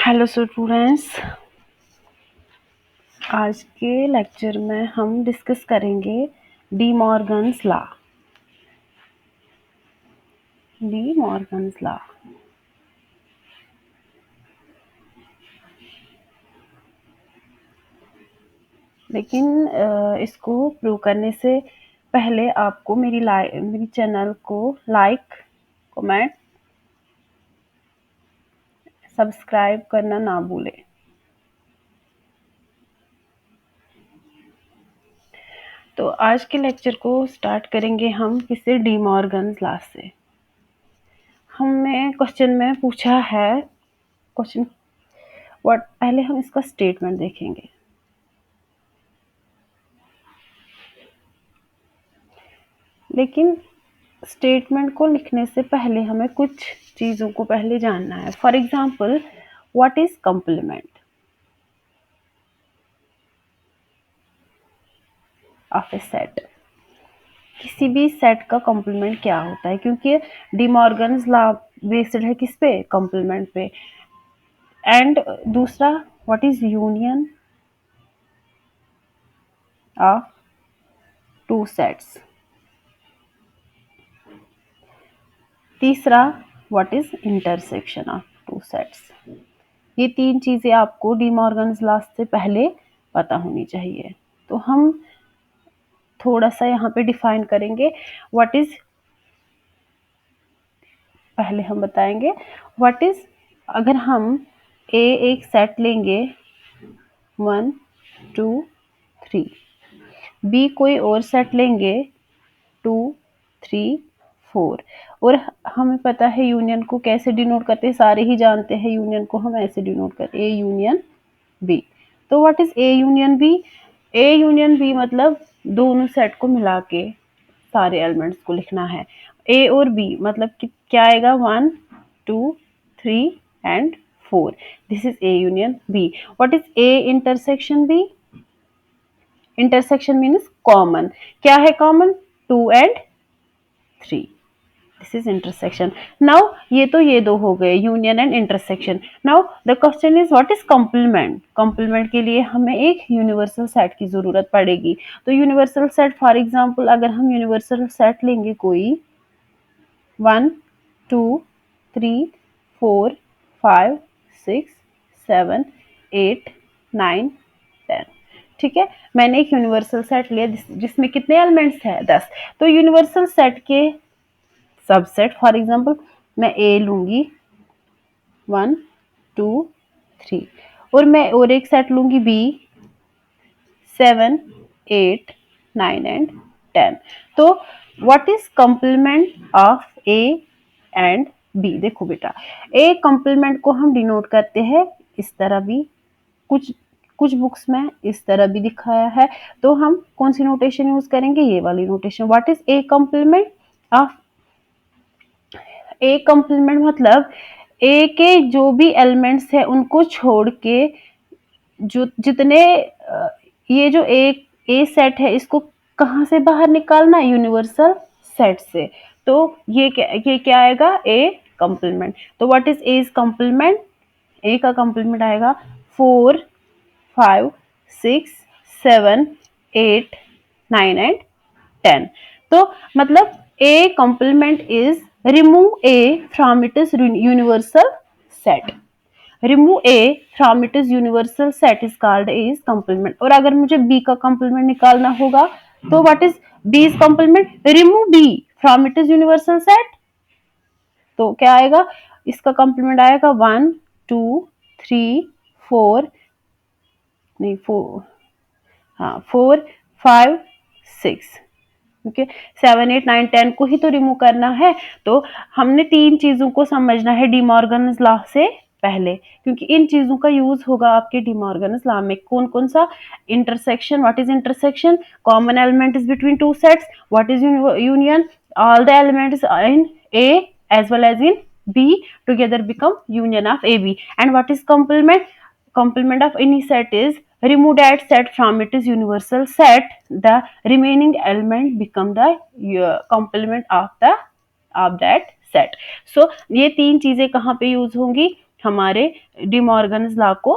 Hello students, आज के lecture में हम डिस्कस करेंगे डी मॉर्गन्स लॉ। लेकिन इसको प्रूव करने से पहले आपको मेरी चैनल को लाइक, कमेंट, सब्सक्राइब करना ना भूलें। तो आज के लेक्चर को स्टार्ट करेंगे हम किससे? डी मॉर्गन्स लॉ से। हमें क्वेश्चन में पूछा है पहले हम इसका स्टेटमेंट देखेंगे। लेकिन स्टेटमेंट को लिखने से पहले हमें कुछ चीज़ों को पहले जानना है। For example, what is complement of a set? किसी भी सेट का कॉम्प्लीमेंट क्या होता है, क्योंकि डी मॉर्गन्स लॉ बेस्ड है किस पे? कॉम्प्लीमेंट पे। एंड दूसरा, what is union of two sets? तीसरा, what is intersection of two sets? ये तीन चीजें आपको डी मॉर्गन्स लॉ से पहले पता होनी चाहिए। तो हम थोड़ा सा यहाँ पे डिफाइन करेंगे। व्हाट इज, पहले हम बताएंगे व्हाट इज, अगर हम ए एक सेट लेंगे 1 2 3, बी कोई और सेट लेंगे 2 3 4, और हमें पता है यूनियन को कैसे डिनोट करते हैं, सारे ही जानते हैं यूनियन को हम ऐसे डिनोट करते हैं, ए यूनियन बी। तो what is A union B? A union B मतलब दोनों सेट को मिला के सारे एलिमेंट्स को लिखना है। ए और बी मतलब क्या आएगा? 1 2 3 and 4। This is A union B. What is A intersection B? Intersection means common. क्या है common? 2 and 3। This is intersection. Now ये दो हो गए, union and intersection. Now the question is what is complement? Complement के लिए हमें एक यूनिवर्सल सेट की जरूरत पड़ेगी। तो यूनिवर्सल सेट, फॉर एग्जांपल अगर हम यूनिवर्सल सेट लेंगे कोई 1 2 3 4 5 6 7 8 9 10, ठीक है। मैंने एक यूनिवर्सल सेट लिया जिसमें कितने एलिमेंट्स है? 10। तो यूनिवर्सल सेट के सबसेट, फॉर एग्जांपल मैं ए लूंगी 1 2 3, और मैं और एक सेट लूंगी बी 7 8 9 एंड 10। तो what is complement of A and B? देखो बेटा, ए कॉम्प्लीमेंट को हम डिनोट करते हैं इस तरह भी, कुछ कुछ बुक्स में इस तरह भी दिखाया है। तो हम कौन सी नोटेशन यूज करेंगे? ये वाली notation. What is A complement of? A complement मतलब ए के जो भी एलिमेंट्स है उनको छोड़ के जो जितने ये जो ए सेट है इसको कहाँ से बाहर निकालना? यूनिवर्सल सेट से। तो ये क्या आएगा? A complement. तो what is A complement? A का कॉम्प्लीमेंट आएगा 4 5 6 7 8 9 एंड 10। तो मतलब a complement is remove a from its universal set। remove a from its universal set is called is complement। और अगर मुझे b का complement निकालना होगा तो what is b's complement? remove b from its universal set। तो क्या आएगा? इसका complement आएगा 1 2 3 4, नहीं 4, हाँ 4 5 6, ओके। 7 8 9 10 को ही तो रिमूव करना है। तो हमने तीन चीजों को समझना है डी मॉर्गन्स लॉ से पहले, क्योंकि इन चीजों का यूज होगा आपके डी मॉर्गन्स लॉ में। कौन कौन सा? Intersection, what is intersection? Common element is between two sets. What is union? All the elements in A as well as in B together become union of A B. And what is complement? Complement of any set is remove that set from its universal set, the remaining element become the complement of that set। So ये तीन चीजें कहाँ पे use होंगी? हमारे De Morgan's law को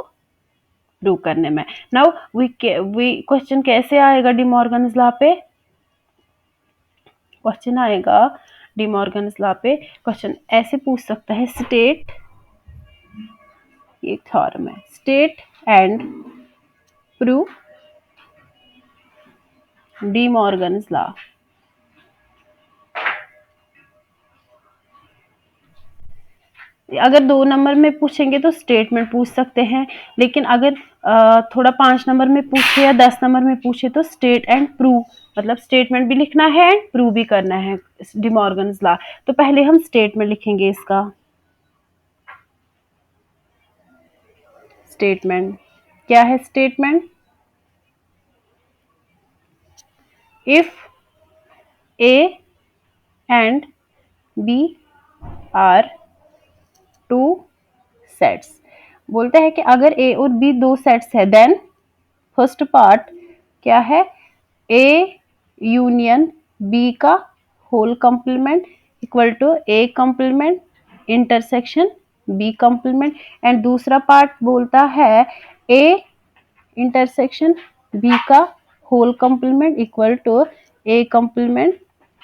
prove करने में। नाउ वी क्वेश्चन कैसे आएगा डिमॉर्गन्स लॉ पे? क्वेश्चन आएगा डिमॉर्गन्स लॉ पे, क्वेश्चन ऐसे पूछ सकता है, स्टेट, एक थ्योरम है, state and prove De Morgan's law. अगर 2 नंबर में पूछेंगे तो स्टेटमेंट पूछ सकते हैं, लेकिन अगर थोड़ा 5 नंबर में पूछे या 10 नंबर में पूछे तो स्टेट एंड प्रूव, मतलब स्टेटमेंट भी लिखना है एंड प्रूव भी करना है डिमॉर्गन्स लॉ। तो पहले हम स्टेटमेंट लिखेंगे इसका। स्टेटमेंट क्या है? Statement, if A and B are two sets, बोलता है कि अगर ए और बी दो सेट्स है, देन फर्स्ट पार्ट क्या है? ए यूनियन बी का whole complement equal to A complement intersection B complement, and दूसरा पार्ट बोलता है ए इंटरसेक्शन बी का whole complement equal to A complement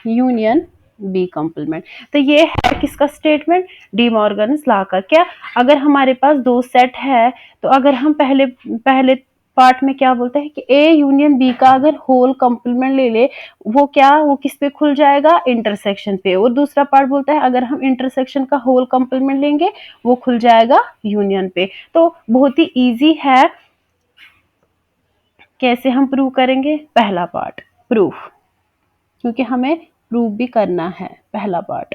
union B complement. तो ये है किसका स्टेटमेंट? डिमॉर्गन्स लॉ का। क्या? अगर हमारे पास दो सेट है तो अगर हम पहले पहले पार्ट में क्या बोलते हैं कि ए यूनियन बी का अगर होल कंप्लीमेंट ले ले, वो क्या, वो किस पे खुल जाएगा? इंटरसेक्शन पे। और दूसरा पार्ट बोलता है अगर हम इंटरसेक्शन का होल कंप्लीमेंट लेंगे वो खुल जाएगा यूनियन पे। तो बहुत ही इजी है। कैसे हम प्रूव करेंगे? पहला पार्ट प्रूफ, क्योंकि हमें प्रूव भी करना है पहला पार्ट।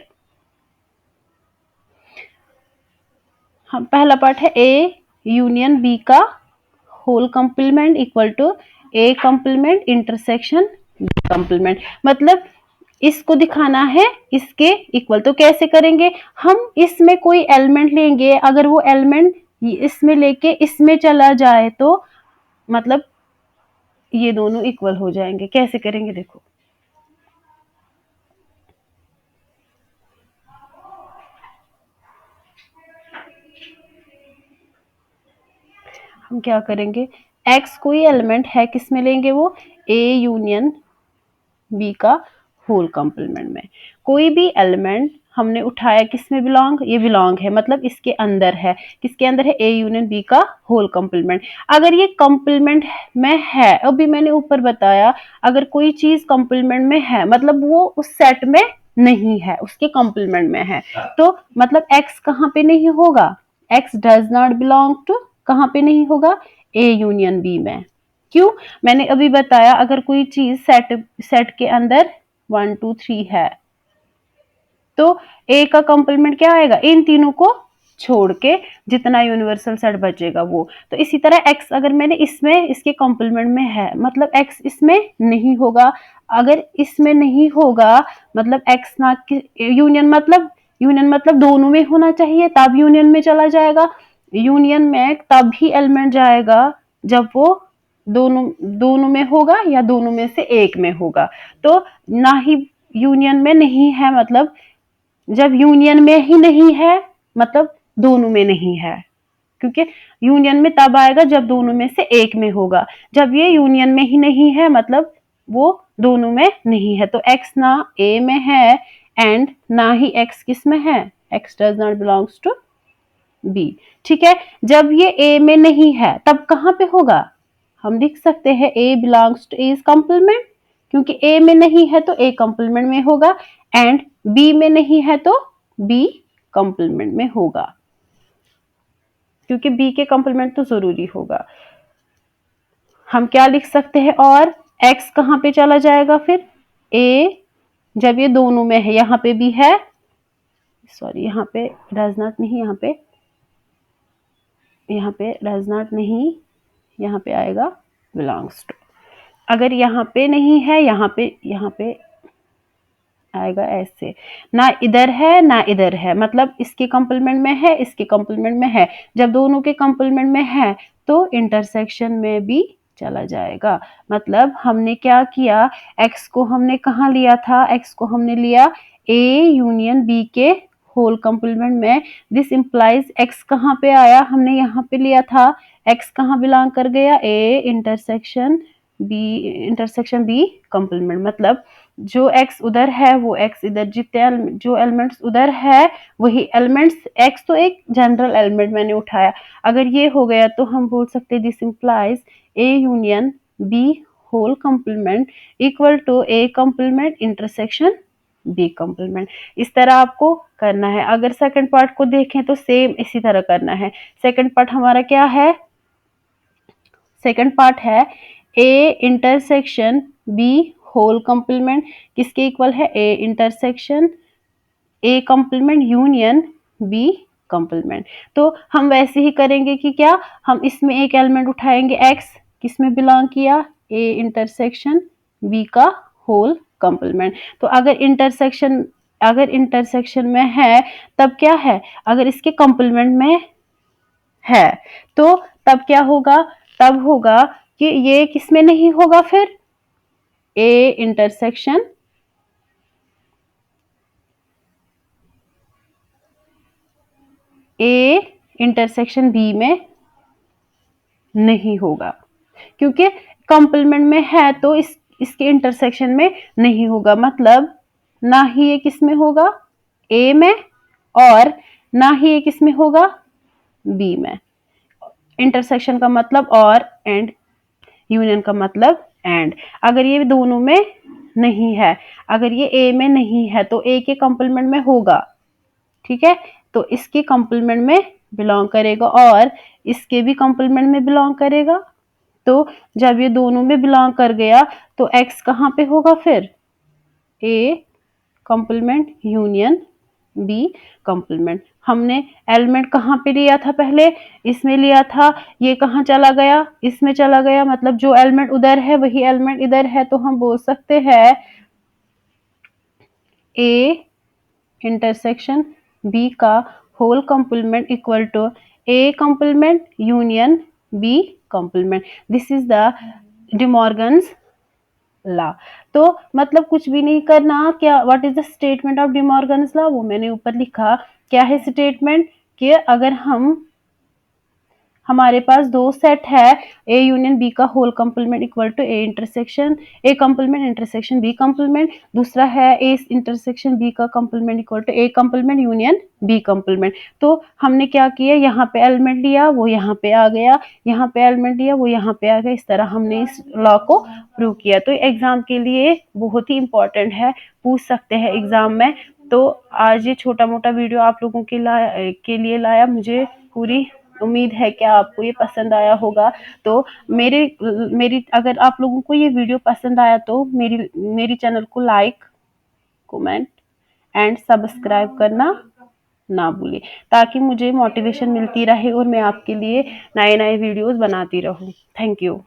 हम पहला पार्ट है ए यूनियन बी का whole complement equal to A complement intersection B complement, मतलब इसको दिखाना है इसके इक्वल। तो कैसे करेंगे? हम इसमें कोई एलिमेंट लेंगे, अगर वो एलिमेंट इसमें लेके इसमें चला जाए तो मतलब ये दोनों इक्वल हो जाएंगे। कैसे करेंगे देखो, हम क्या करेंगे, x कोई एलिमेंट है, किस में लेंगे वो? a यूनियन b का होल कंप्लीमेंट में। कोई भी एलिमेंट हमने उठाया किस में बिलोंग? ये बिलोंग है, मतलब इसके अंदर है। किसके अंदर है? a यूनियन b का होल कंप्लीमेंट। अगर ये कंप्लीमेंट में है, अभी मैंने ऊपर बताया, अगर कोई चीज कंप्लीमेंट में है मतलब वो उस सेट में नहीं है, उसके कंप्लीमेंट में है, तो मतलब x कहाँ पे नहीं होगा? x does not belong to, कहाँ पे नहीं होगा? a यूनियन b में। क्यों? मैंने अभी बताया अगर कोई चीज सेट के अंदर 1 2 3 है तो a का कंप्लीमेंट क्या आएगा? इन तीनों को छोड़ के जितना यूनिवर्सल सेट बचेगा वो। तो इसी तरह x अगर मैंने इसमें इसके कंप्लीमेंट में है मतलब x इसमें नहीं होगा। अगर इसमें नहीं होगा मतलब x ना यूनियन मतलब दोनों में होना चाहिए तब यूनियन में चला जाएगा। यूनियन में तभी एलिमेंट जाएगा जब वो दोनों दोनों में होगा या दोनों में से एक में होगा। तो ना ही यूनियन में नहीं है मतलब जब यूनियन में ही नहीं है मतलब दोनों में नहीं है, क्योंकि यूनियन में तब आएगा जब दोनों में से एक में होगा। जब ये यूनियन में ही नहीं है मतलब वो दोनों में नहीं है। तो x ना a में है एंड ना ही x किस में है? x does not belongs to b। ठीक है, जब ये a में नहीं है तब कहां पे होगा? हम लिख सकते हैं a belongs to a complement, क्योंकि a में नहीं है तो a कंप्लीमेंट में होगा, एंड b में नहीं है तो b कंप्लीमेंट में होगा, क्योंकि b के कंप्लीमेंट तो जरूरी होगा। हम क्या लिख सकते हैं? और x कहां पे चला जाएगा फिर? a जब ये दोनों में है, यहाँ पे भी है, सॉरी यहाँ पे डज नॉट नहीं, यहाँ पे डज नॉट नहीं, यहाँ पे आएगा बिलोंग्स टू। अगर यहाँ पे नहीं है यहाँ पे आएगा ऐसे, ना इधर है ना इधर है, मतलब इसके कंप्लीमेंट में है इसके कंप्लीमेंट में है। जब दोनों के कंप्लीमेंट में है तो इंटरसेक्शन में भी चला जाएगा। मतलब हमने क्या किया, x को हमने कहाँ लिया था? x को हमने लिया a यूनियन b के होल कम्प्लीमेंट में दिस इम्प्लाइज एक्स कहाँ पे आया, हमने यहाँ पे लिया था एक्स कहाँ बिलोंग कर गया, ए इंटरसेक्शन बी कम्प्लीमेंट, मतलब जो एक्स उधर है वो एक्स इधर, जितने जो एलिमेंट्स उधर है वही एलिमेंट्स, एक्स तो एक जनरल एलिमेंट मैंने उठाया, अगर ये हो गया तो हम बोल सकते हैं this implies A union B whole complement equal to A complement intersection B complement. इस तरह आपको करना है। अगर सेकंड पार्ट को देखें तो सेम इसी तरह करना है। सेकंड पार्ट हमारा क्या है, सेकंड पार्ट है A intersection B whole complement, किसके इक्वल है, A intersection A complement union B complement. तो हम वैसे ही करेंगे कि क्या, हम इसमें एक एलिमेंट उठाएंगे एक्स, किसमें बिलोंग किया, ए इंटरसेक्शन बी का होल कम्प्लीमेंट। तो अगर इंटरसेक्शन में है तब क्या है, अगर इसके कम्प्लीमेंट में है तो तब क्या होगा, तब होगा कि ये किसमें नहीं होगा, फिर ए इंटरसेक्शन बी में नहीं होगा, क्योंकि कॉम्प्लीमेंट में है तो इसके इंटरसेक्शन में नहीं होगा, मतलब ना ही ये किस में होगा, ए में, और ना ही ये किस में होगा, बी में। इंटरसेक्शन का मतलब और, एंड यूनियन का मतलब एंड। अगर ये दोनों में नहीं है, अगर ये ए में नहीं है तो ए के कॉम्प्लीमेंट में होगा, ठीक है, तो इसके कॉम्प्लीमेंट में बिलोंग करेगा और इसके भी कॉम्प्लीमेंट में बिलोंग करेगा। तो जब ये दोनों में बिलोंग कर गया तो एक्स कहाँ पे होगा, फिर A complement union B complement. हमने एलिमेंट कहाँ पे लिया था, पहले इसमें लिया था, ये कहाँ चला गया, इसमें चला गया, मतलब जो एलिमेंट उधर है वही एलिमेंट इधर है, तो हम बोल सकते हैं ए इंटरसेक्शन बी का whole complement equal to A complement union B complement. This is the De Morgan's law. तो मतलब कुछ भी नहीं करना, क्या what is the statement of De Morgan's law, वो मैंने ऊपर लिखा। क्या है स्टेटमेंट, कि अगर हमारे पास दो सेट है, ए यूनियन बी का whole complement equal to A complement intersection B complement, दूसरा है ए इंटरसेक्शन बी का complement equal to A complement union B complement. तो हमने क्या किया, यहाँ पे एलिमेंट लिया वो यहाँ पे आ गया, यहाँ पे एलिमेंट लिया वो यहाँ पे आ गया, इस तरह हमने इस लॉ को प्रूव किया। तो एग्जाम के लिए बहुत ही इंपॉर्टेंट है, पूछ सकते हैं एग्जाम में। तो आज ये छोटा मोटा वीडियो आप लोगों के लिए लाया, मुझे पूरी उम्मीद है कि आपको ये पसंद आया होगा। तो मेरे मेरी अगर आप लोगों को ये वीडियो पसंद आया तो मेरी चैनल को लाइक, कमेंट एंड सब्सक्राइब करना ना भूलिए, ताकि मुझे मोटिवेशन मिलती रहे और मैं आपके लिए नए नए वीडियोस बनाती रहूं। Thank you.